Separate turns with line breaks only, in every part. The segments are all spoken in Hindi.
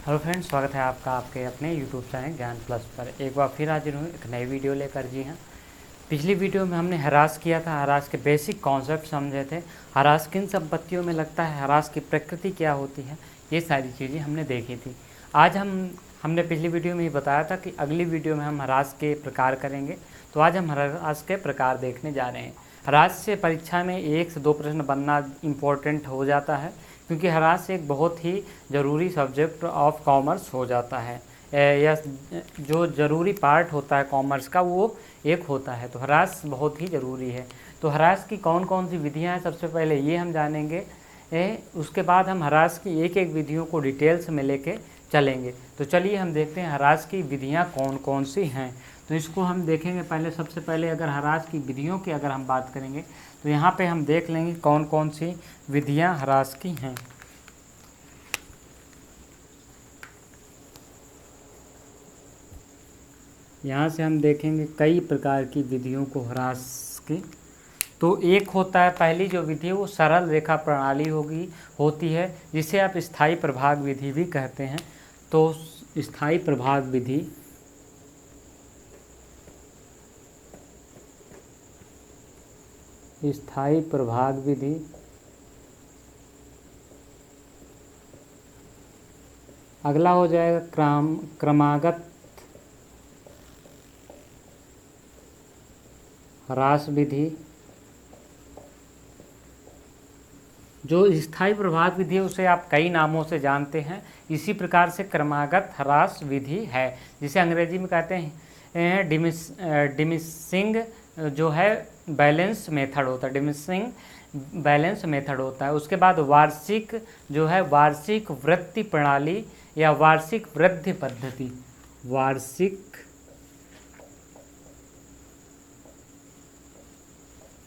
हेलो फ्रेंड्स, स्वागत है आपका आपके अपने यूट्यूब चैनल ज्ञान प्लस पर। एक बार फिर हाजिर हूँ एक नई वीडियो लेकर। जी हाँ, पिछली वीडियो में हमने हरास किया था, हरास के बेसिक कॉन्सेप्ट समझे थे। हरास किन संपत्तियों में लगता है, हरास की प्रकृति क्या होती है, ये सारी चीज़ें हमने देखी थी। आज हमने पिछली वीडियो में ही बताया था कि अगली वीडियो में हम हरास के प्रकार करेंगे। तो आज हम हरास के प्रकार देखने जा रहे हैं। हरास से परीक्षा में 1 से 2 प्रश्न बनना इम्पोर्टेंट हो जाता है, क्योंकि हरास एक बहुत ही ज़रूरी सब्जेक्ट ऑफ कॉमर्स हो जाता है। या जो ज़रूरी पार्ट होता है कॉमर्स का वो एक होता है। तो हरास बहुत ही ज़रूरी है। तो हरास की कौन कौन सी विधियां हैं, सबसे पहले ये हम जानेंगे। उसके बाद हम हरास की एक एक विधियों को डिटेल्स में लेके चलेंगे। तो चलिए हम देखते हैं हरास की विधियां कौन कौन सी हैं। तो इसको हम देखेंगे। पहले सबसे पहले अगर हरास की विधियों की अगर हम बात करेंगे तो यहाँ पे हम देख लेंगे कौन कौन सी विधियां हरास की हैं। यहाँ से हम देखेंगे कई प्रकार की विधियों को हरास की। तो एक होता है, पहली जो विधि है वो सरल रेखा प्रणाली होती है, जिसे आप स्थायी प्रभाग विधि भी कहते हैं। तो स्थायी प्रभाग विधि स्थायी प्रभाग विधि अगला हो जाएगा क्रमागत हरास विधि। जो स्थायी प्रभाग विधि है उसे आप कई नामों से जानते हैं। इसी प्रकार से क्रमागत हरास विधि है, जिसे अंग्रेजी में कहते हैं डिमिसिंग जो है बैलेंस मेथड होता है। डिमिसिंग बैलेंस मेथड होता है। उसके बाद वार्षिक जो है वार्षिक वृत्ति प्रणाली या वार्षिक वृद्धि पद्धति। वार्षिक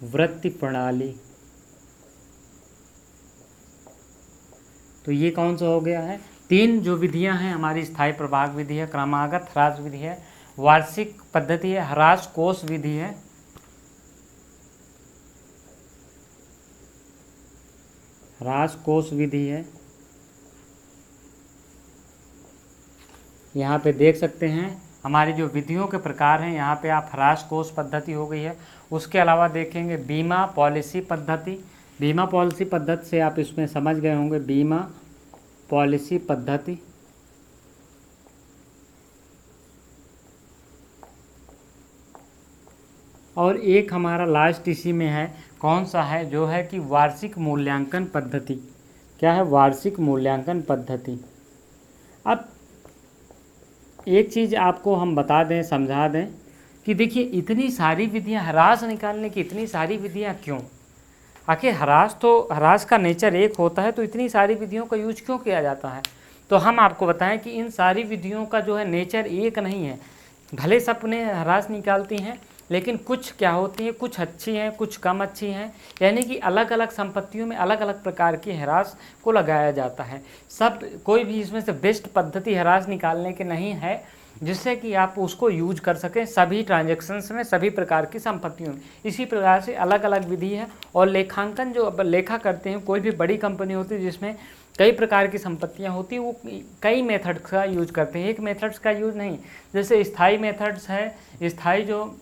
वृत्ति प्रणाली, तो ये कौन सा हो गया है। 3 जो विधियां हैं हमारी, स्थायी प्रभाग विधि है, क्रमागत ह्रास विधि है, वार्षिक पद्धति है, ह्रास कोष विधि है। ह्रास कोष विधि है। यहाँ पे देख सकते हैं हमारी जो विधियों के प्रकार हैं। यहाँ पे आप ह्रास कोष पद्धति हो गई है। उसके अलावा देखेंगे बीमा पॉलिसी पद्धति। बीमा पॉलिसी पद्धति से आप इसमें समझ गए होंगे, बीमा पॉलिसी पद्धति। और एक हमारा लास्ट इसी में है, कौन सा है, जो है कि वार्षिक मूल्यांकन पद्धति। क्या है? वार्षिक मूल्यांकन पद्धति। अब एक चीज़ आपको हम बता दें, समझा दें कि देखिए इतनी सारी विधियां, ह्रास निकालने की इतनी सारी विधियां क्यों? आखिर ह्रास का नेचर एक होता है, तो इतनी सारी विधियों का यूज क्यों किया जाता है? तो हम आपको बताएं कि इन सारी विधियों का जो है नेचर एक नहीं है। भले सब ने ह्रास निकालती हैं, लेकिन कुछ क्या होती हैं, कुछ अच्छी हैं, कुछ कम अच्छी हैं। यानी कि अलग अलग संपत्तियों में अलग अलग प्रकार की ह्रास को लगाया जाता है। सब कोई भी इसमें से बेस्ट पद्धति ह्रास निकालने की नहीं है, जिससे कि आप उसको यूज कर सकें सभी ट्रांजैक्शंस में, सभी प्रकार की संपत्तियों में। इसी प्रकार से अलग अलग विधि है। और लेखांकन जो लेखा करते हैं, कोई भी बड़ी कंपनी होती है जिसमें कई प्रकार की संपत्तियां होती हैं, वो कई मेथड्स का यूज करते हैं, एक मेथड्स का यूज नहीं। जैसे स्थायी मेथड्स है, स्थायी जो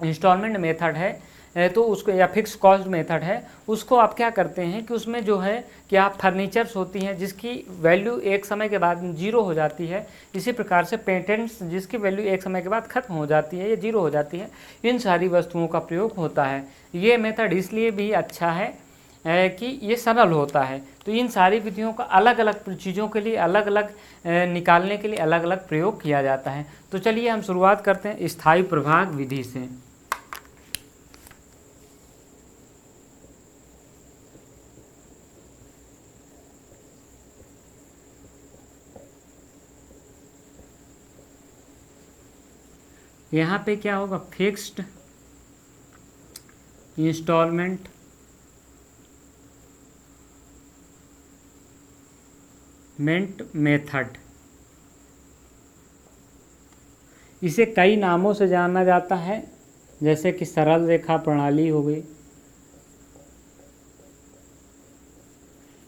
इंस्टॉलमेंट मेथड है, तो उसको, या फिक्स कॉस्ट मेथड है, उसको आप क्या करते हैं कि उसमें जो है कि आप फर्नीचर्स होती हैं जिसकी वैल्यू एक समय के बाद जीरो हो जाती है। इसी प्रकार से पेटेंट्स जिसकी वैल्यू एक समय के बाद ख़त्म हो जाती है या जीरो हो जाती है, इन सारी वस्तुओं का प्रयोग होता है। ये मेथड इसलिए भी अच्छा है कि ये सरल होता है। तो इन सारी विधियों का अलग अलग चीज़ों के लिए अलग अलग निकालने के लिए अलग अलग प्रयोग किया जाता है। तो चलिए हम शुरुआत करते हैं स्थायी प्रभाग विधि से। यहाँ पे क्या होगा, फिक्स्ड इंस्टॉलमेंट मेथड। इसे कई नामों से जाना जाता है, जैसे कि सरल रेखा प्रणाली हो गई,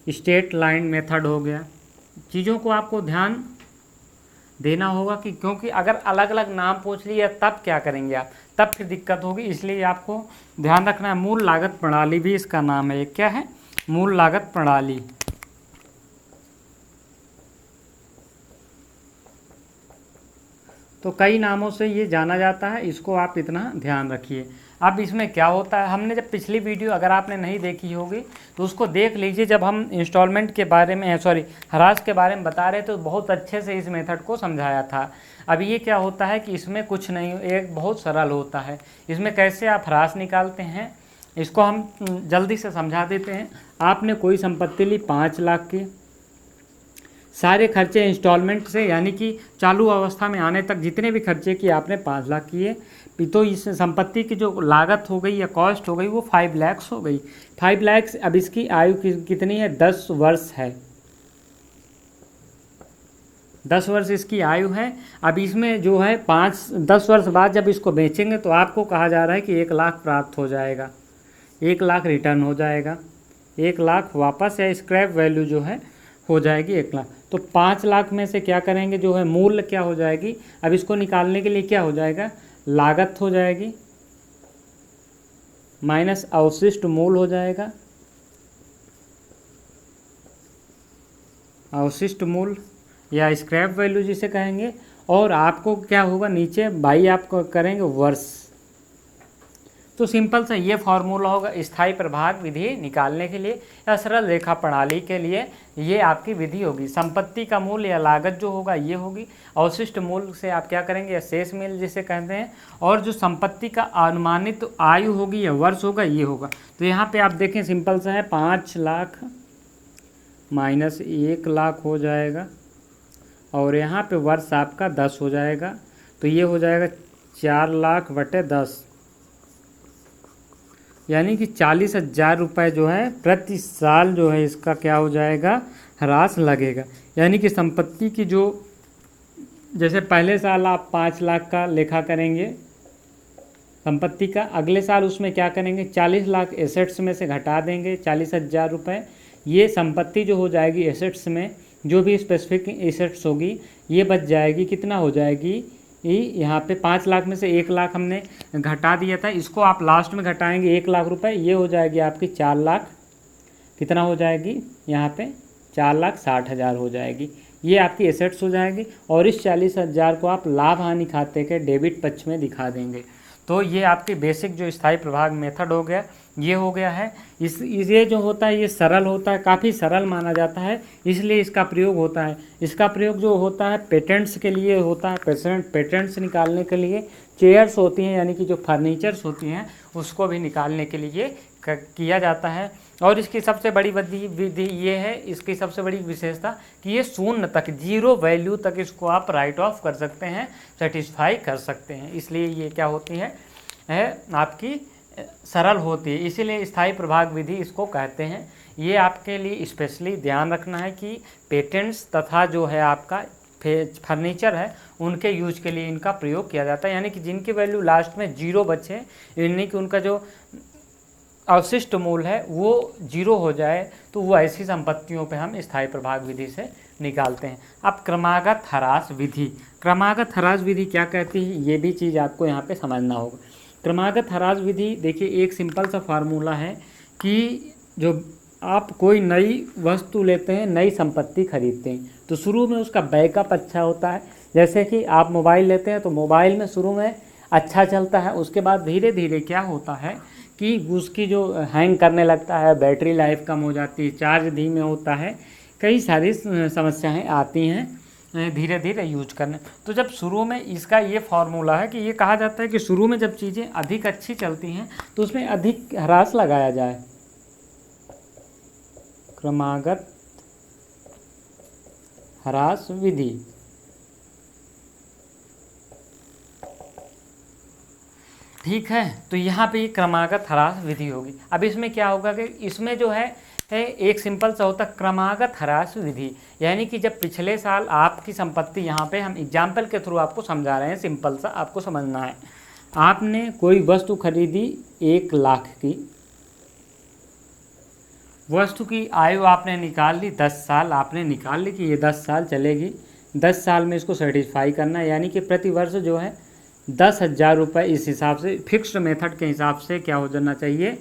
स्ट्रेट लाइन मेथड हो गया। चीज़ों को आपको ध्यान देना होगा कि क्योंकि अगर अलग अलग नाम पूछ लिया तब क्या करेंगे आप, तब फिर दिक्कत होगी। इसलिए आपको ध्यान रखना है। मूल लागत प्रणाली भी इसका नाम है। ये क्या है? मूल लागत प्रणाली। तो कई नामों से ये जाना जाता है, इसको आप इतना ध्यान रखिए। अब इसमें क्या होता है, हमने जब पिछली वीडियो अगर आपने नहीं देखी होगी तो उसको देख लीजिए। जब हम इंस्टॉलमेंट के बारे में हरास के बारे में बता रहे तो बहुत अच्छे से इस मेथड को समझाया था। अब ये क्या होता है कि इसमें कुछ नहीं, एक बहुत सरल होता है। इसमें कैसे आप हरास निकालते हैं इसको हम जल्दी से समझा देते हैं। आपने कोई संपत्ति ली 5 लाख की, सारे खर्चे इंस्टॉलमेंट से यानी कि चालू अवस्था में आने तक जितने भी खर्चे किए आपने 5 लाख किए, तो इस संपत्ति की जो लागत हो गई या कॉस्ट हो गई वो 5 लाख हो गई। 5 लाख। अब इसकी आयु कितनी है? 10 वर्ष है। 10 वर्ष इसकी आयु है। अब इसमें जो है 10 वर्ष बाद जब इसको बेचेंगे तो आपको कहा जा रहा है कि 1 लाख प्राप्त हो जाएगा, 1 लाख रिटर्न हो जाएगा, 1 लाख वापस या स्क्रैप वैल्यू जो है हो जाएगी 1 लाख। तो 5 लाख में से क्या करेंगे, जो है मूल्य क्या हो जाएगी। अब इसको निकालने के लिए क्या हो जाएगा, लागत हो जाएगी माइनस अवशिष्ट मूल्य हो जाएगा, अवशिष्ट मूल्य या स्क्रैप वैल्यू जिसे कहेंगे। और आपको क्या होगा, नीचे बाई आपको करेंगे वर्ष। तो सिंपल सा ये फॉर्मूला होगा स्थायी प्रभाग विधि निकालने के लिए या सरल रेखा प्रणाली के लिए। ये आपकी विधि होगी। संपत्ति का मूल्य या लागत जो होगा ये होगी, अवशिष्ट मूल्य से आप क्या करेंगे या शेष मूल्य जिसे कहते हैं, और जो संपत्ति का अनुमानित आयु होगी या वर्ष होगा ये होगा। तो यहाँ पे आप देखें सिंपल सा है, 5 लाख माइनस 1 लाख हो जाएगा और यहाँ पे वर्ष आपका 10 हो जाएगा। तो ये हो जाएगा 4 लाख बटे 10 यानी कि 40,000 रुपये जो है प्रति साल जो है इसका क्या हो जाएगा, ह्रास लगेगा। यानी कि संपत्ति की जो, जैसे पहले साल आप 5 लाख का लेखा करेंगे संपत्ति का, अगले साल उसमें क्या करेंगे 40 लाख एसेट्स में से घटा देंगे 40,000 रुपये। ये संपत्ति जो हो जाएगी एसेट्स में, जो भी स्पेसिफिक एसेट्स होगी ये बच जाएगी, कितना हो जाएगी, यहाँ पे 5 लाख में से 1 लाख हमने घटा दिया था, इसको आप लास्ट में घटाएंगे 1 लाख रुपए, ये हो जाएगी आपकी 4 लाख, कितना हो जाएगी यहाँ पे 4,60,000 हो जाएगी। ये आपकी एसेट्स हो जाएगी और इस 40,000 को आप लाभ हानि खाते के डेबिट पक्ष में दिखा देंगे। तो ये आपकी बेसिक जो स्थायी प्रभाग मेथड हो गया, ये हो गया है। ये जो होता है ये सरल होता है, काफ़ी सरल माना जाता है, इसलिए इसका प्रयोग होता है। इसका प्रयोग जो होता है पेटेंट्स के लिए होता है, पेटेंट्स निकालने के लिए, चेयर्स होती हैं यानी कि जो फर्नीचर्स होती हैं उसको भी निकालने के लिए किया जाता है। और इसकी सबसे बड़ी विधि ये है, इसकी सबसे बड़ी विशेषता कि ये शून्य तक, 0 वैल्यू तक इसको आप राइट ऑफ कर सकते हैं, सेटिस्फाई कर सकते हैं। इसलिए ये क्या होती है आपकी सरल होती है, इसीलिए स्थायी प्रभाग विधि इसको कहते हैं। ये आपके लिए स्पेशली ध्यान रखना है कि पेटेंट्स तथा जो है आपका फर्नीचर है उनके यूज के लिए इनका प्रयोग किया जाता है। यानी कि जिनकी वैल्यू लास्ट में 0 बचे, यानी कि उनका जो अवशिष्ट मूल्य है वो 0 हो जाए, तो वो ऐसी संपत्तियों पे हम स्थायी प्रभाग विधि से निकालते हैं। अब क्रमागत ह्रास विधि, क्रमागत ह्रास विधि क्या कहती है ये भी चीज़ आपको यहाँ पे समझना होगा। क्रमागत ह्रास विधि देखिए, एक सिंपल सा फार्मूला है कि जो आप कोई नई वस्तु लेते हैं, नई संपत्ति खरीदते हैं, तो शुरू में उसका बैकअप अच्छा होता है। जैसे कि आप मोबाइल लेते हैं तो मोबाइल में शुरू में अच्छा चलता है, उसके बाद धीरे धीरे क्या होता है कि उसकी जो हैंग करने लगता है, बैटरी लाइफ कम हो जाती है, चार्ज धीमे होता है, कई सारी समस्याएं आती हैं धीरे धीरे यूज करने। तो जब शुरू में इसका ये फार्मूला है कि ये कहा जाता है कि शुरू में जब चीज़ें अधिक अच्छी चलती हैं तो उसमें अधिक ह्रास लगाया जाए। क्रमागत ह्रास विधि। ठीक है, तो यहाँ पे क्रमागत ह्रास विधि होगी। अब इसमें क्या होगा कि इसमें जो है एक सिंपल सा होता है क्रमागत ह्रास विधि, यानी कि जब पिछले साल आपकी संपत्ति, यहाँ पे हम एग्जाम्पल के थ्रू आपको समझा रहे हैं, सिंपल सा आपको समझना है। आपने कोई वस्तु खरीदी 1 लाख की, वस्तु की आयु आपने निकाल ली 10 साल, आपने निकाल ली कि ये 10 साल चलेगी, 10 साल में इसको सेटिस्फाई करना है, यानी कि प्रति वर्ष जो है 10,000 रुपये इस हिसाब से फिक्स्ड मेथड के हिसाब से क्या हो जाना चाहिए,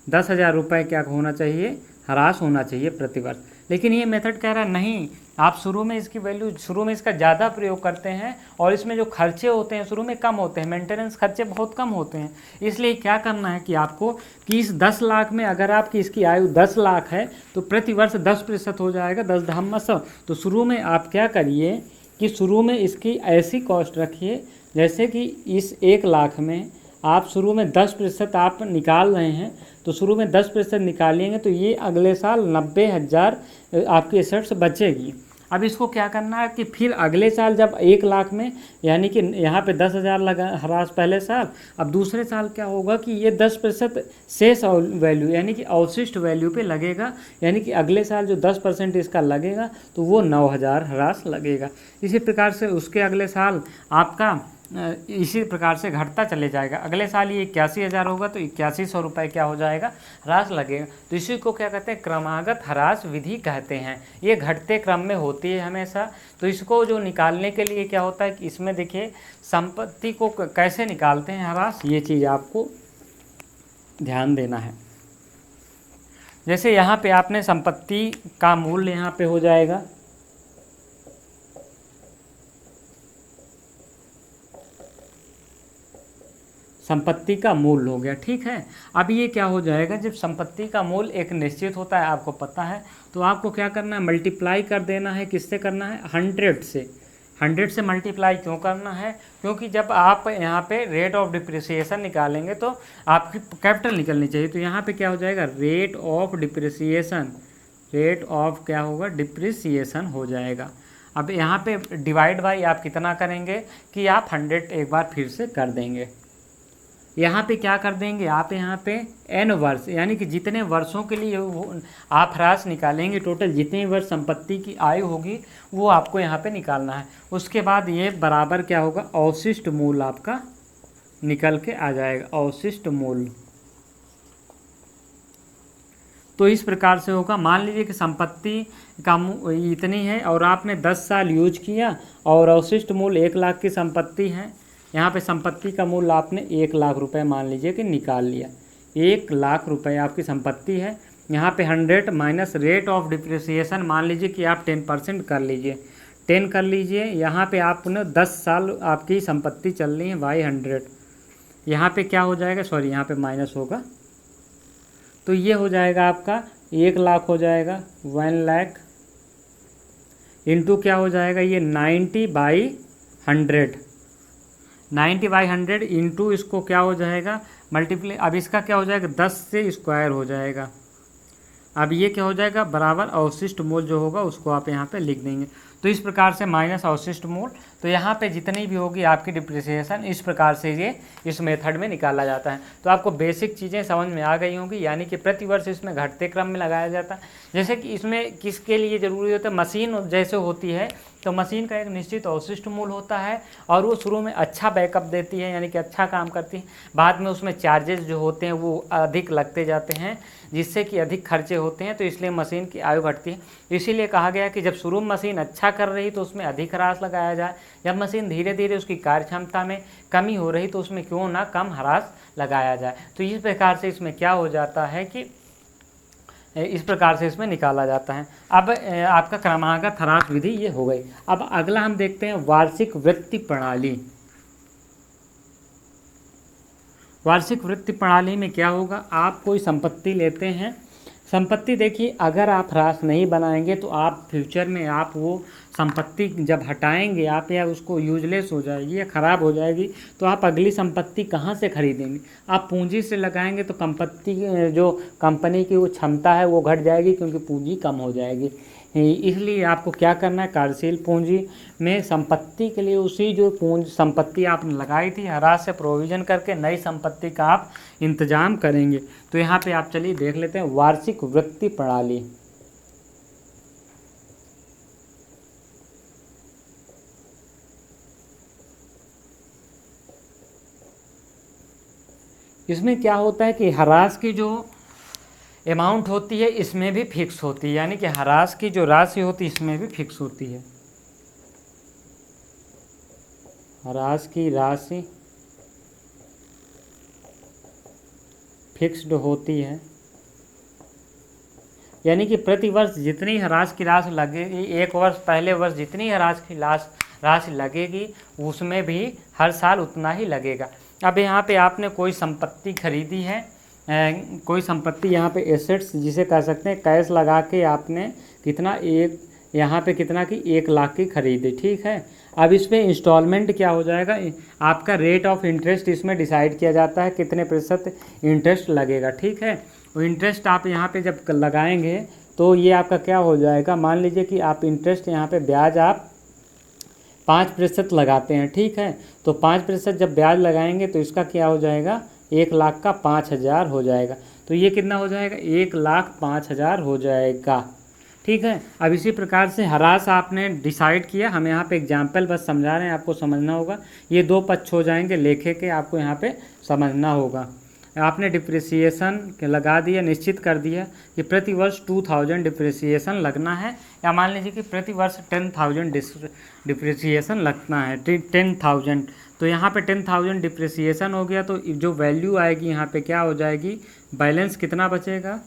10,000 रुपये क्या होना चाहिए, ह्रास होना चाहिए प्रति वर्ष। लेकिन ये मेथड कह रहा है नहीं, आप शुरू में इसकी वैल्यू, शुरू में इसका ज़्यादा प्रयोग करते हैं और इसमें जो खर्चे होते हैं शुरू में कम होते हैं, मेंटेनेंस खर्चे बहुत कम होते हैं। इसलिए क्या करना है कि आपको कि इस 10 लाख में अगर आपकी इसकी आयु 10 लाख है तो प्रति वर्ष 10% हो जाएगा, 10 धाम 100। तो शुरू में आप क्या करिए कि शुरू में इसकी ऐसी कॉस्ट रखिए जैसे कि इस 1 लाख में आप शुरू में 10% आप निकाल रहे हैं, तो शुरू में 10% निकालेंगे तो ये अगले साल 90,000 आपकी एसेट्स बचेगी। अब इसको क्या करना है कि फिर अगले साल जब 1 लाख में, यानी कि यहाँ पे 10,000 लगा ह्रास पहले साल, अब दूसरे साल क्या होगा कि ये 10% शेष वैल्यू यानी कि अवशिष्ट वैल्यू पे लगेगा, यानी कि अगले साल जो 10% इसका लगेगा तो वो 9,000 ह्रास लगेगा। इसी प्रकार से उसके अगले साल आपका इसी प्रकार से घटता चले जाएगा। अगले साल ये 81,000 होगा तो 8100 रुपये क्या हो जाएगा, ह्रास लगेगा। तो इसी को क्या कहते हैं, क्रमागत ह्रास विधि कहते हैं। ये घटते क्रम में होती है हमेशा। तो इसको जो निकालने के लिए क्या होता है कि इसमें देखिए संपत्ति को कैसे निकालते हैं ह्रास, ये चीज़ आपको ध्यान देना है। जैसे यहाँ पे आपने संपत्ति का मूल्य यहाँ पे हो जाएगा, संपत्ति का मूल्य हो गया, ठीक है। अब ये क्या हो जाएगा, जब संपत्ति का मूल्य एक निश्चित होता है आपको पता है, तो आपको क्या करना है, मल्टीप्लाई कर देना है। किससे करना है, 100 से। 100 से मल्टीप्लाई क्यों करना है, क्योंकि जब आप यहाँ पे रेट ऑफ डिप्रिसिएशन निकालेंगे तो आपकी कैपिटल निकलनी चाहिए। तो यहाँ पे क्या हो जाएगा, rate of depreciation, rate of क्या होगा, डिप्रिसिएशन हो जाएगा। अब यहाँ पे डिवाइड बाई आप कितना करेंगे कि आप 100 एक बार फिर से कर देंगे। यहाँ पे क्या कर देंगे, आप यहाँ पे n वर्ष यानी कि जितने वर्षों के लिए आप ह्रास निकालेंगे, टोटल जितने वर्ष संपत्ति की आयु होगी वो आपको यहाँ पे निकालना है। उसके बाद ये बराबर क्या होगा, अवशिष्ट मूल्य आपका निकल के आ जाएगा, अवशिष्ट मूल्य। तो इस प्रकार से होगा। मान लीजिए कि संपत्ति का इतनी है और आपने 10 साल यूज किया और अवशिष्ट मूल्य 1 लाख की संपत्ति है। यहाँ पे संपत्ति का मूल्य आपने 1 लाख रुपए मान लीजिए कि निकाल लिया, 1 लाख रुपए आपकी संपत्ति है। यहाँ पे 100 माइनस रेट ऑफ डिप्रिसिएशन मान लीजिए कि आप 10% कर लीजिए, 10 कर लीजिए। यहाँ पे आपने 10 साल आपकी संपत्ति चल रही है बाई 100, यहाँ पे क्या हो जाएगा, सॉरी यहाँ पे माइनस होगा, तो ये हो जाएगा आपका 1 लाख हो जाएगा, 1 लाख इंटू क्या हो जाएगा, ये 90/100, 90/100 इंटू इसको क्या हो जाएगा, मल्टीप्लाई। अब इसका क्या हो जाएगा, 10 से स्क्वायर हो जाएगा। अब ये क्या हो जाएगा, बराबर अवशिष्ट मूल्य जो होगा उसको आप यहाँ पे लिख देंगे। तो इस प्रकार से माइनस अवशिष्ट मूल्य, तो यहाँ पे जितनी भी होगी आपकी डिप्रिसिएशन, इस प्रकार से ये इस मेथड में निकाला जाता है। तो आपको बेसिक चीज़ें समझ में आ गई होंगी, यानी कि प्रति वर्ष इसमें घटते क्रम में लगाया जाता है। जैसे कि इसमें किसके लिए ज़रूरी होता है, मशीन जैसे होती है तो मशीन का एक निश्चित अवशिष्ट मूल्य होता है और वो शुरू में अच्छा बैकअप देती है, यानी कि अच्छा काम करती है। बाद में उसमें चार्जेस जो होते हैं वो अधिक लगते जाते हैं, जिससे कि अधिक खर्चे होते हैं, तो इसलिए मशीन की आयु घटती है। इसीलिए कहा गया कि जब शुरू में मशीन अच्छा कर रही तो उसमें अधिक ह्रास लगाया जाए, जब मशीन धीरे धीरे उसकी कार्य क्षमता में कमी हो रही तो उसमें क्यों ना कम ह्रास लगाया जाए। तो इस प्रकार से इसमें क्या हो जाता है कि इस प्रकार से इसमें निकाला जाता है। अब आपका क्रमागत ह्रास विधि ये हो गई। अब अगला हम देखते हैं वार्षिक वृत्ति प्रणाली। वार्षिक वृत्ति प्रणाली में क्या होगा, आप कोई संपत्ति लेते हैं, संपत्ति देखिए अगर आप ह्रास नहीं बनाएंगे तो आप फ्यूचर में आप वो संपत्ति जब हटाएंगे आप, या उसको यूजलेस हो जाएगी या ख़राब हो जाएगी, तो आप अगली संपत्ति कहाँ से खरीदेंगे। आप पूंजी से लगाएंगे तो संपत्ति जो कंपनी की वो क्षमता है वो घट जाएगी, क्योंकि पूंजी कम हो जाएगी। इसलिए आपको क्या करना है, कार्यशील पूंजी में संपत्ति के लिए उसी जो संपत्ति आपने लगाई थी ह्रास से प्रोविज़न करके नई संपत्ति का आप इंतजाम करेंगे। तो यहाँ पे आप चलिए देख लेते हैं वार्षिक वृत्ति प्रणाली। इसमें क्या होता है कि ह्रास की जो अमाउंट होती है इसमें भी फिक्स होती है, यानी कि ह्रास की जो राशि होती है इसमें भी फिक्स होती है। ह्रास की राशि फिक्स्ड होती है, यानी कि प्रति वर्ष जितनी ह्रास की राशि लगेगी, एक वर्ष पहले वर्ष जितनी ह्रास की राशि लगेगी उसमें भी हर साल उतना ही लगेगा। अब यहाँ पे आपने कोई संपत्ति खरीदी है, कोई संपत्ति यहाँ पे एसेट्स जिसे कह सकते हैं, कैश लगा के आपने कितना, एक यहाँ पे कितना की 1 लाख की खरीदी, ठीक है। अब इस पे इंस्टॉलमेंट क्या हो जाएगा, आपका रेट ऑफ इंटरेस्ट इसमें डिसाइड किया जाता है, कितने प्रतिशत इंटरेस्ट लगेगा, ठीक है। वो इंटरेस्ट आप यहाँ पे जब लगाएंगे तो ये आपका क्या हो जाएगा, मान लीजिए कि आप इंटरेस्ट यहाँ पे ब्याज आप 5% लगाते हैं, ठीक है। तो 5% जब ब्याज लगाएंगे तो इसका क्या हो जाएगा, 1 लाख का 5,000 हो जाएगा। तो ये कितना हो जाएगा, 1,05,000 हो जाएगा, ठीक है। अब इसी प्रकार से ह्रास आपने डिसाइड किया, हम यहाँ पे एग्जाम्पल बस समझा रहे हैं, आपको समझना होगा। ये 2 पक्ष हो जाएंगे लेखे के, आपको यहाँ पे समझना होगा। आपने डिप्रिसिएशन लगा दिया, निश्चित कर दिया कि प्रति वर्ष 2000 डिप्रिसिएशन लगना है, या मान लीजिए कि प्रति वर्ष 10,000 डिप्रिसिएशन लगना है, 10,000। तो यहाँ पे 10,000 डिप्रिसिएशन हो गया, तो जो वैल्यू आएगी यहाँ पे क्या हो जाएगी, बैलेंस कितना बचेगा।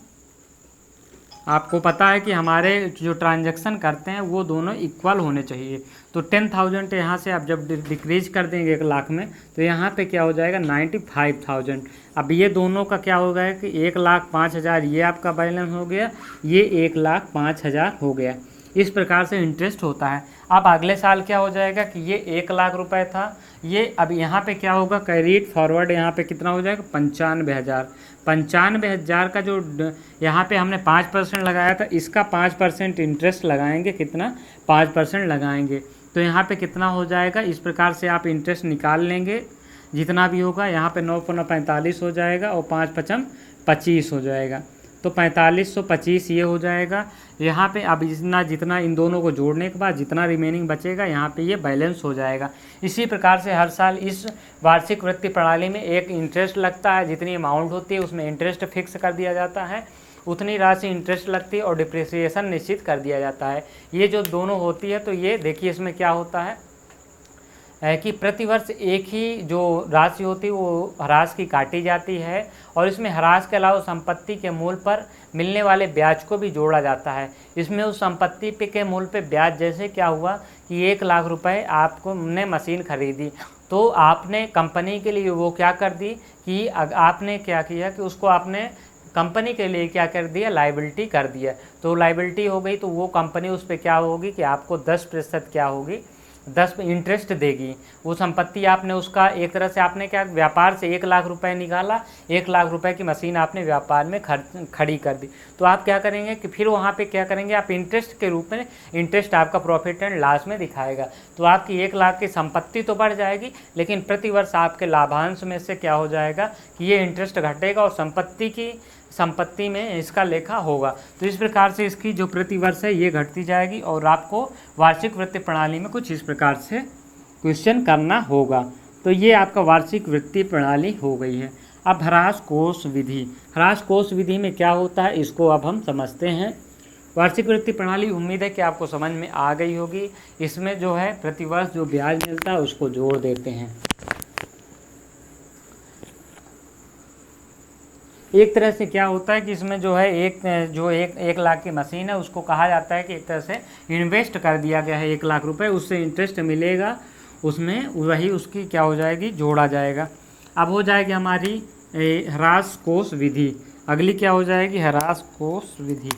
आपको पता है कि हमारे जो ट्रांजैक्शन करते हैं वो दोनों इक्वल होने चाहिए। तो 10,000 यहाँ से आप जब डिक्रीज कर देंगे 1 लाख में, तो यहाँ पे क्या हो जाएगा 95,000। अब ये दोनों का क्या हो गया कि 1,05,000 ये आपका बैलेंस हो गया, ये 1,05,000 हो गया। इस प्रकार से इंटरेस्ट होता है। अब अगले साल क्या हो जाएगा कि ये 1 लाख रुपए था, ये अब यहाँ पे क्या होगा, कैरीड फॉरवर्ड यहाँ पे कितना हो जाएगा 95,000। 95,000 का जो यहाँ पे हमने 5% लगाया था, इसका 5% इंटरेस्ट लगाएंगे, कितना 5% लगाएंगे। तो यहाँ पे कितना हो जाएगा, इस प्रकार से आप इंटरेस्ट निकाल लेंगे, जितना भी होगा। यहाँ पे 9 × 45 हो जाएगा और 5 × 5 = 25 हो जाएगा। तो 4525 ये हो जाएगा। यहाँ पे अब जितना इन दोनों को जोड़ने के बाद जितना रिमेनिंग बचेगा यहाँ पे ये बैलेंस हो जाएगा। इसी प्रकार से हर साल इस वार्षिक वृत्ति प्रणाली में एक इंटरेस्ट लगता है, जितनी अमाउंट होती है उसमें इंटरेस्ट फिक्स कर दिया जाता है, उतनी राशि इंटरेस्ट लगती है और डिप्रिसिएशन निश्चित कर दिया जाता है। ये जो दोनों होती है, तो ये देखिए इसमें क्या होता है कि प्रतिवर्ष एक ही जो राशि होती है वो ह्रास की काटी जाती है, और इसमें ह्रास के अलावा संपत्ति के मूल पर मिलने वाले ब्याज को भी जोड़ा जाता है। इसमें उस संपत्ति पे के मूल पे ब्याज, जैसे क्या हुआ कि 1 लाख रुपए आपको ने मशीन खरीदी, तो आपने कंपनी के लिए वो क्या कर दी कि आपने क्या किया कि उसको आपने कंपनी के लिए क्या कर दिया, लाइबिलिटी कर दिया। तो लाइबिलिटी हो गई, तो वो कंपनी उस पर क्या होगी कि आपको 10% क्या होगी, 10 इंटरेस्ट देगी। वो संपत्ति आपने उसका एक तरह से आपने क्या, व्यापार से 1 लाख रुपए निकाला, 1 लाख रुपए की मशीन आपने व्यापार में खड़ी कर दी। तो आप क्या करेंगे कि फिर वहाँ पे क्या करेंगे, आप इंटरेस्ट के रूप में, इंटरेस्ट आपका प्रॉफिट एंड लॉस में दिखाएगा। तो आपकी 1 लाख की संपत्ति तो बढ़ जाएगी, लेकिन प्रतिवर्ष आपके लाभांश में से क्या हो जाएगा कि ये इंटरेस्ट घटेगा और संपत्ति में इसका लेखा होगा। तो इस प्रकार से इसकी जो प्रतिवर्ष है ये घटती जाएगी, और आपको वार्षिक वृत्ति प्रणाली में कुछ इस प्रकार से क्वेश्चन करना होगा। तो ये आपका वार्षिक वृत्ति प्रणाली हो गई है। अब ह्रास कोष विधि, ह्रास कोष विधि में क्या होता है इसको अब हम समझते हैं। वार्षिक वृत्ति प्रणाली उम्मीद है कि आपको समझ में आ गई होगी। इसमें जो है प्रतिवर्ष जो ब्याज मिलता है उसको जोड़ देते हैं। एक तरह से क्या होता है कि इसमें जो है एक लाख की मशीन है उसको कहा जाता है कि एक तरह से इन्वेस्ट कर दिया गया है 1 लाख रुपए, उससे इंटरेस्ट मिलेगा, उसमें वही उसकी क्या हो जाएगी, जोड़ा जाएगा। अब हो जाएगी हमारी ह्रास कोष विधि। अगली क्या हो जाएगी, ह्रास कोष विधि।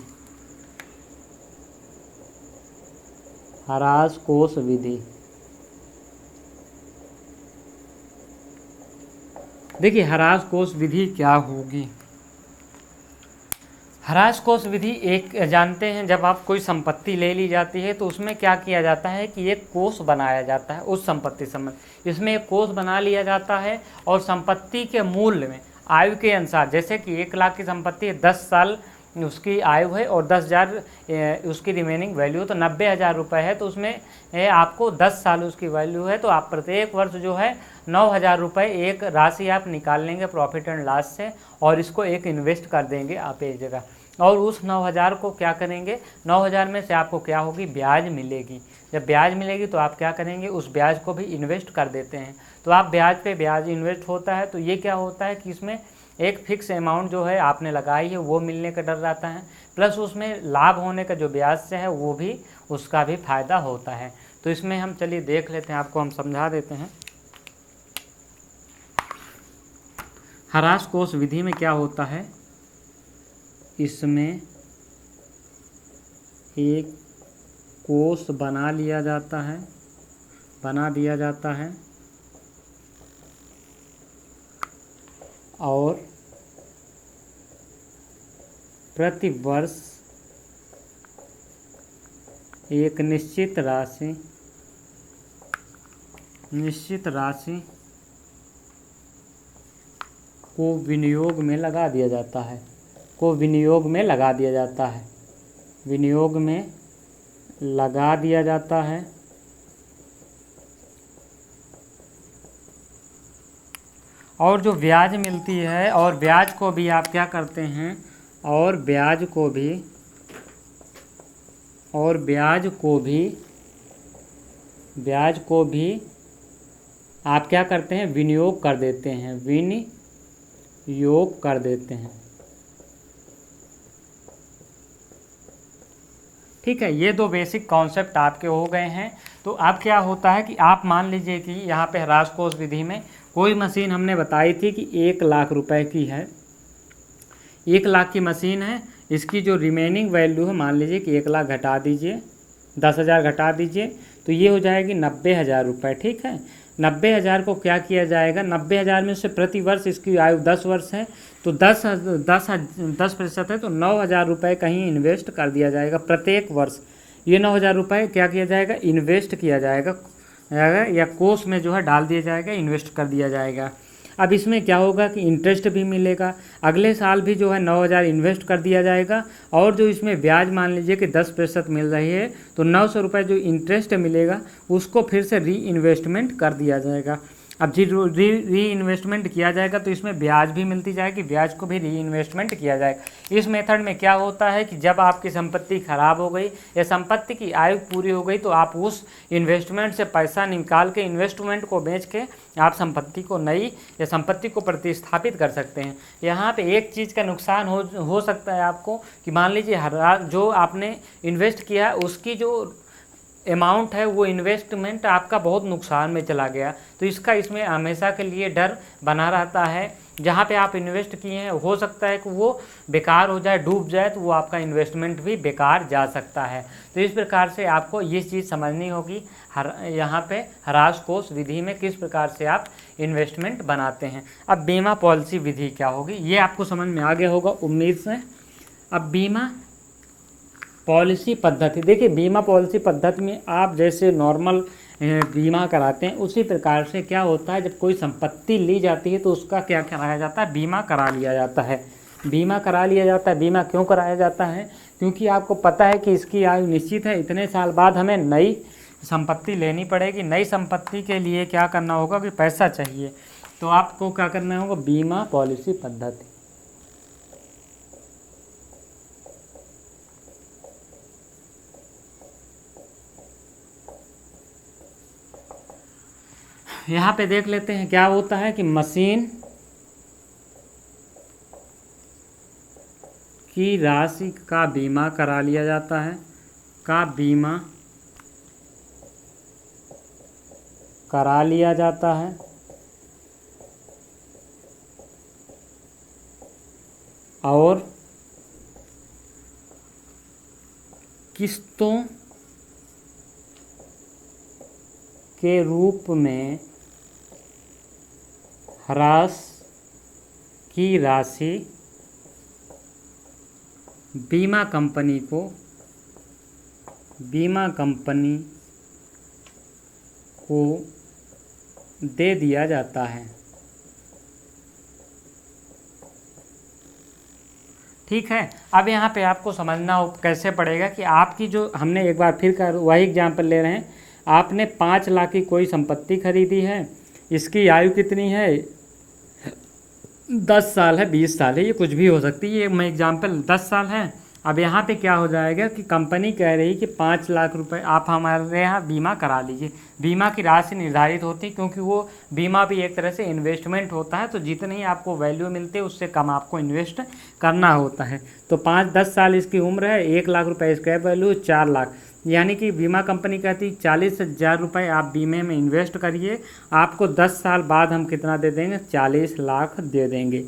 ह्रास कोष विधि, देखिए ह्रास कोष विधि क्या होगी। ह्रास कोष विधि एक जानते हैं, जब आप कोई संपत्ति ले ली जाती है तो उसमें क्या किया जाता है कि एक कोष बनाया जाता है उस संपत्ति संबंध। इसमें एक कोष बना लिया जाता है और संपत्ति के मूल्य में आयु के अनुसार, जैसे कि 1 लाख की संपत्ति है, 10 साल उसकी आयु है और 10,000 उसकी रिमेनिंग वैल्यू, तो 90,000 रुपये है। तो उसमें आपको 10 साल उसकी वैल्यू है, तो आप प्रत्येक वर्ष जो है 9,000 रुपये एक राशि आप निकाल लेंगे प्रॉफिट एंड लॉस से और इसको एक इन्वेस्ट कर देंगे आप एक जगह, और उस 9,000 को क्या करेंगे, 9,000 में से आपको क्या होगी, ब्याज मिलेगी। जब ब्याज मिलेगी तो आप क्या करेंगे, उस ब्याज को भी इन्वेस्ट कर देते हैं। तो आप ब्याज पे ब्याज इन्वेस्ट होता है, तो ये क्या होता है कि इसमें एक फिक्स अमाउंट जो है आपने लगाई है वो मिलने का डर रहता है, प्लस उसमें लाभ होने का जो ब्याज से है वो भी, उसका भी फायदा होता है। तो इसमें हम चलिए देख लेते हैं, आपको हम समझा देते हैं। ह्रास कोष विधि में क्या होता है, इसमें एक कोष बना दिया जाता है और प्रति वर्ष एक निश्चित राशि को विनियोग में लगा दिया जाता है, विनियोग में लगा दिया जाता है। और जो ब्याज मिलती है, और ब्याज को भी आप क्या करते हैं, और ब्याज को भी आप क्या करते हैं, विनियोग कर देते हैं। ठीक है, ये दो बेसिक कॉन्सेप्ट आपके हो गए हैं। तो अब क्या होता है कि आप मान लीजिए कि यहाँ पे ह्रास कोष विधि में कोई मशीन हमने बताई थी कि 1,00,000 रुपए की है, 1,00,000 की मशीन है, इसकी जो रिमेनिंग वैल्यू है मान लीजिए कि 1,00,000 घटा दीजिए, 10,000 घटा दीजिए, तो ये हो जाएगी 90,000 रुपये। ठीक है, 90,000 को क्या किया जाएगा, 90,000 में से प्रति वर्ष इसकी आयु 10 वर्ष है, तो 10% है, तो 9,000 रुपये कहीं इन्वेस्ट कर दिया जाएगा प्रत्येक वर्ष। ये 9,000 रुपये क्या किया जाएगा, इन्वेस्ट किया जाएगा या कोष में जो है डाल दिया जाएगा, इन्वेस्ट कर दिया जाएगा। अब इसमें क्या होगा कि इंटरेस्ट भी मिलेगा, अगले साल भी जो है 9,000 इन्वेस्ट कर दिया जाएगा, और जो इसमें ब्याज मान लीजिए कि 10% मिल रही है, तो 900 रुपये जो इंटरेस्ट मिलेगा उसको फिर से री इन्वेस्टमेंट कर दिया जाएगा। अब जी री इन्वेस्टमेंट किया जाएगा तो इसमें ब्याज भी मिलती जाएगी, ब्याज को भी री इन्वेस्टमेंट किया जाएगा। इस मेथड में क्या होता है कि जब आपकी संपत्ति खराब हो गई या संपत्ति की आयु पूरी हो गई, तो आप उस इन्वेस्टमेंट से पैसा निकाल के इन्वेस्टमेंट को बेच के आप संपत्ति को नई या संपत्ति को प्रतिस्थापित कर सकते हैं। यहाँ पे एक चीज़ का नुकसान हो सकता है आपको कि मान लीजिए जो आपने इन्वेस्ट किया है उसकी जो अमाउंट है वो इन्वेस्टमेंट आपका बहुत नुकसान में चला गया, तो इसका इसमें हमेशा के लिए डर बना रहता है। जहाँ पे आप इन्वेस्ट किए हैं हो सकता है कि वो बेकार हो जाए, डूब जाए, तो वो आपका इन्वेस्टमेंट भी बेकार जा सकता है। तो इस प्रकार से आपको ये चीज़ समझनी होगी यहाँ पे ह्रास कोष विधि में किस प्रकार से आप इन्वेस्टमेंट बनाते हैं। अब बीमा पॉलिसी विधि क्या होगी ये आपको समझ में आ गया होगा उम्मीद से। अब बीमा पॉलिसी पद्धति, देखिए बीमा पॉलिसी पद्धति में आप जैसे नॉर्मल बीमा कराते हैं उसी प्रकार से क्या होता है, जब कोई संपत्ति ली जाती है तो उसका क्या कराया जाता है, बीमा करा लिया जाता है। बीमा क्यों कराया जाता है, क्योंकि आपको पता है कि इसकी आयु निश्चित है, इतने साल बाद हमें नई संपत्ति लेनी पड़ेगी। नई संपत्ति के लिए क्या करना होगा कि पैसा चाहिए, तो आपको क्या करना होगा, बीमा पॉलिसी पद्धति। यहाँ पे देख लेते हैं क्या होता है कि मशीन की राशि का बीमा करा लिया जाता है, और किस्तों के रूप में ह्रास की राशि बीमा कंपनी को दे दिया जाता है। ठीक है, अब यहाँ पे आपको समझना कैसे पड़ेगा कि आपकी जो, हमने एक बार फिर वही एग्जाम्पल ले रहे हैं, आपने 5 लाख की कोई संपत्ति खरीदी है, इसकी आयु कितनी है, 10 साल है, 20 साल है, ये कुछ भी हो सकती है। ये मैं एग्जांपल 10 साल है। अब यहाँ पे क्या हो जाएगा कि कंपनी कह रही कि 5 लाख रुपए आप हमारे यहाँ बीमा करा लीजिए। बीमा की राशि निर्धारित होती है, क्योंकि वो बीमा भी एक तरह से इन्वेस्टमेंट होता है, तो जितनी आपको वैल्यू मिलती है उससे कम आपको इन्वेस्ट करना होता है। तो 5-10 साल इसकी उम्र है, 1 लाख रुपये स्क्रैप वैल्यू 4 लाख, यानी कि बीमा कंपनी कहती 40,000 रुपये आप बीमे में इन्वेस्ट करिए, आपको 10 साल बाद हम कितना दे देंगे, 40 लाख दे देंगे।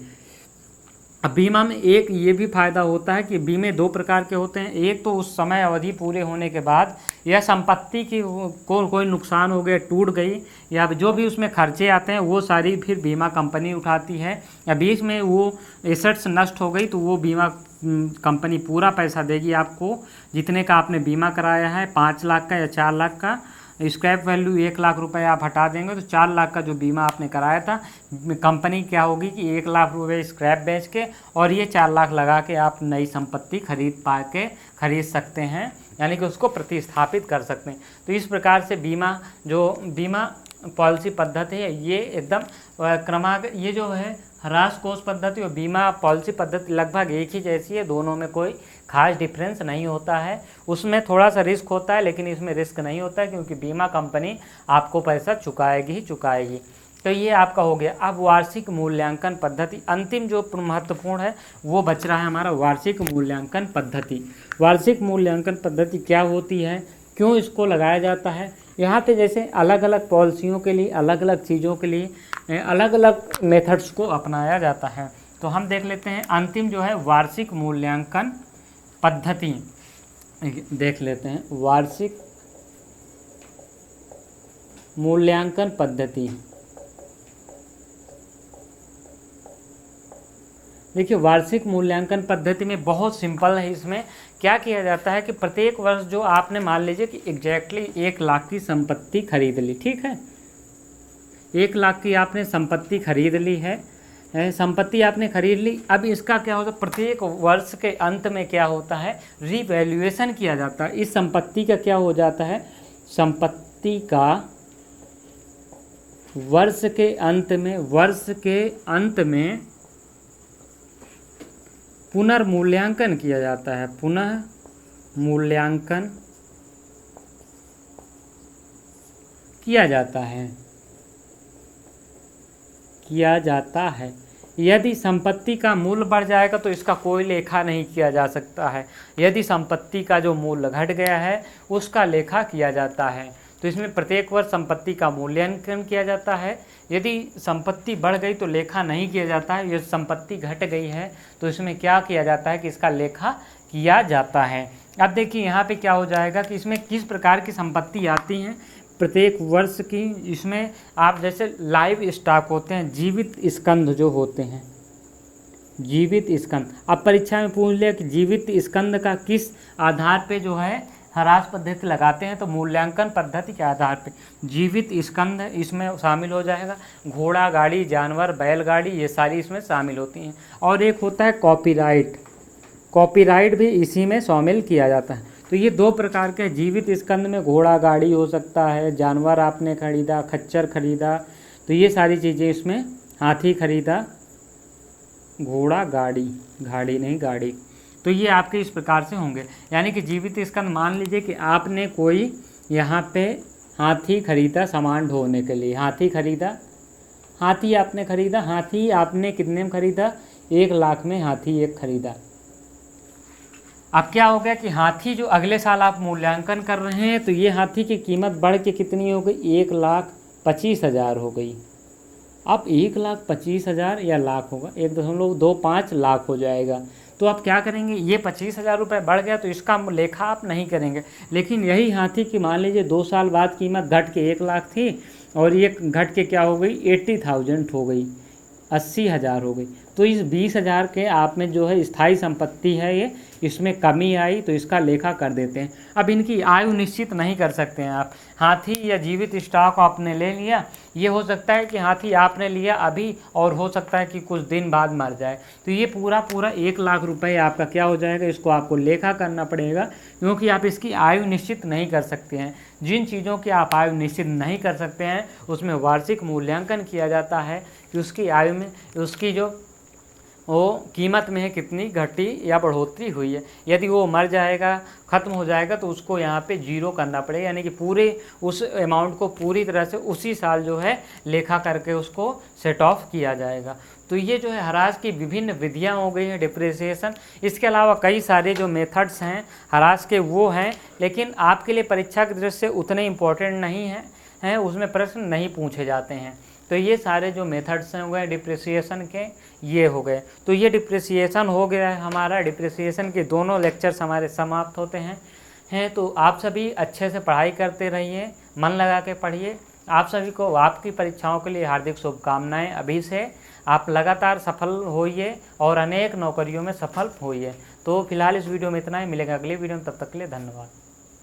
अब बीमा में एक ये भी फायदा होता है कि बीमे 2 प्रकार के होते हैं। एक तो उस समय अवधि पूरे होने के बाद या संपत्ति की को कोई नुकसान हो गया, टूट गई, या जो भी उसमें खर्चे आते हैं वो सारी फिर बीमा कंपनी उठाती है, या बीच में वो एसेट्स नष्ट हो गई तो वो बीमा कंपनी पूरा पैसा देगी आपको, जितने का आपने बीमा कराया है, 5 लाख का या 4 लाख का। स्क्रैप वैल्यू 1 लाख रुपए आप हटा देंगे तो 4 लाख का जो बीमा आपने कराया था, कंपनी क्या होगी कि 1 लाख रुपए स्क्रैप बेच के और ये 4 लाख लगा के आप नई संपत्ति खरीद सकते हैं, यानी कि उसको प्रतिस्थापित कर सकते हैं। तो इस प्रकार से बीमा पॉलिसी पद्धति है ये एकदम ये जो है ह्रास कोष पद्धति और बीमा पॉलिसी पद्धति लगभग एक ही जैसी है, दोनों में कोई खास डिफरेंस नहीं होता है। उसमें थोड़ा सा रिस्क होता है, लेकिन इसमें रिस्क नहीं होता है, क्योंकि बीमा कंपनी आपको पैसा चुकाएगी ही चुकाएगी। तो ये आपका हो गया। अब वार्षिक मूल्यांकन पद्धति, अंतिम जो महत्वपूर्ण है वो बच रहा है हमारा वार्षिक मूल्यांकन पद्धति। वार्षिक मूल्यांकन पद्धति क्या होती है, क्यों इसको लगाया जाता है। यहाँ पे जैसे अलग अलग पॉलिसियों के लिए, अलग अलग चीज़ों के लिए अलग अलग मेथड्स को अपनाया जाता है। तो हम देख लेते हैं अंतिम जो है वार्षिक मूल्यांकन पद्धति देख लेते हैं। वार्षिक मूल्यांकन पद्धति, देखिए वार्षिक मूल्यांकन पद्धति में बहुत सिंपल है। इसमें क्या किया जाता है कि प्रत्येक वर्ष जो आपने मान लीजिए कि एग्जैक्टली 1 लाख की संपत्ति खरीद ली, ठीक है, 1 लाख की आपने संपत्ति खरीद ली है, संपत्ति आपने खरीद ली। अब इसका क्या होता है, प्रत्येक वर्ष के अंत में क्या होता है, रीवैल्यूएशन किया जाता है। इस संपत्ति का क्या हो जाता है, संपत्ति का वर्ष के अंत में पुनर्मूल्यांकन किया जाता है। पुनः मूल्यांकन किया जाता है। यदि संपत्ति का मूल्य बढ़ जाएगा तो इसका कोई लेखा नहीं किया जा सकता है। यदि संपत्ति का जो मूल्य घट गया है उसका लेखा किया जाता है। तो इसमें प्रत्येक वर्ष संपत्ति का मूल्यांकन किया जाता है। यदि संपत्ति बढ़ गई तो लेखा नहीं किया जाता है। यदि संपत्ति घट गई है तो इसमें क्या किया जाता है कि इसका लेखा किया जाता है। अब देखिए यहाँ पे क्या हो जाएगा कि इसमें किस प्रकार की संपत्ति आती हैं प्रत्येक वर्ष की। इसमें आप जैसे लाइव स्टॉक होते हैं, जीवित स्कंध जो होते हैं, जीवित स्कंध। अब परीक्षा में पूछ लिया कि जीवित स्कंध का किस आधार पे जो है ह्रास पद्धति लगाते हैं, तो मूल्यांकन पद्धति के आधार पे जीवित स्कंध इसमें शामिल हो जाएगा। घोड़ा गाड़ी, जानवर, बैलगाड़ी, ये सारी इसमें शामिल होती हैं। और एक होता है कॉपीराइट, कॉपीराइट भी इसी में शामिल किया जाता है। तो ये 2 प्रकार के जीवित स्कंद में घोड़ा गाड़ी हो सकता है, जानवर आपने खरीदा, खच्चर खरीदा, तो ये सारी चीज़ें इसमें, हाथी खरीदा, घोड़ा गाड़ी, गाड़ी नहीं गाड़ी, तो ये आपके इस प्रकार से होंगे। यानी कि जीवित स्कंद मान लीजिए कि आपने कोई यहाँ पे हाथी खरीदा सामान ढोने के लिए, हाथी खरीदा, हाथी आपने खरीदा, हाथी आपने कितने में खरीदा, 1 लाख में हाथी एक खरीदा। अब क्या हो गया कि हाथी जो अगले साल आप मूल्यांकन कर रहे हैं तो ये हाथी की कीमत बढ़ के कितनी हो गई, 1,25,000 हो गई। अब 1,25,000 या लाख होगा, 1.25 लाख हो जाएगा। तो आप क्या करेंगे, ये 25,000 रुपये बढ़ गया तो इसका लेखा आप नहीं करेंगे। लेकिन यही हाथी की मान लीजिए 2 साल बाद कीमत घट के 1 लाख थी और ये घट के क्या हो गई, 80,000 हो गई, 80,000 हो गई। तो इस 20,000 के आप में जो है स्थायी संपत्ति है ये, इसमें कमी आई तो इसका लेखा कर देते हैं। अब इनकी आयु निश्चित नहीं कर सकते हैं आप। हाथी या जीवित स्टॉक आपने ले लिया, ये हो सकता है कि हाथी आपने लिया अभी और हो सकता है कि कुछ दिन बाद मर जाए, तो ये पूरा 1 लाख रुपए आपका क्या हो जाएगा, इसको आपको लेखा करना पड़ेगा, क्योंकि आप इसकी आयु निश्चित नहीं कर सकते हैं। जिन चीज़ों की आप आयु निश्चित नहीं कर सकते हैं उसमें वार्षिक मूल्यांकन किया जाता है कि उसकी आयु में उसकी जो वो कीमत में है कितनी घटी या बढ़ोतरी हुई है। यदि वो मर जाएगा, ख़त्म हो जाएगा, तो उसको यहाँ पे जीरो करना पड़ेगा, यानी कि पूरे उस अमाउंट को पूरी तरह से उसी साल जो है लेखा करके उसको सेट ऑफ किया जाएगा। तो ये जो है हराज की विभिन्न विधियाँ हो गई हैं डिप्रिसिएशन। इसके अलावा कई सारे जो मेथड्स हैं हराज के वो हैं, लेकिन आपके लिए परीक्षा की दृष्टि से उतने इम्पोर्टेंट नहीं हैं, उसमें प्रश्न नहीं पूछे जाते हैं। तो ये सारे जो मेथड्स हैं हो गए डिप्रिसिएशन के, ये हो गए। तो ये डिप्रिसिएशन हो गया है हमारा। डिप्रिसिएशन के दोनों लेक्चर्स हमारे समाप्त होते हैं। तो आप सभी अच्छे से पढ़ाई करते रहिए, मन लगा के पढ़िए। आप सभी को आपकी परीक्षाओं के लिए हार्दिक शुभकामनाएं। अभी से आप लगातार सफल होइए और अनेक नौकरियों में सफल होइए। तो फिलहाल इस वीडियो में इतना ही, मिलेगा अगले वीडियो में, तब तक के लिए धन्यवाद।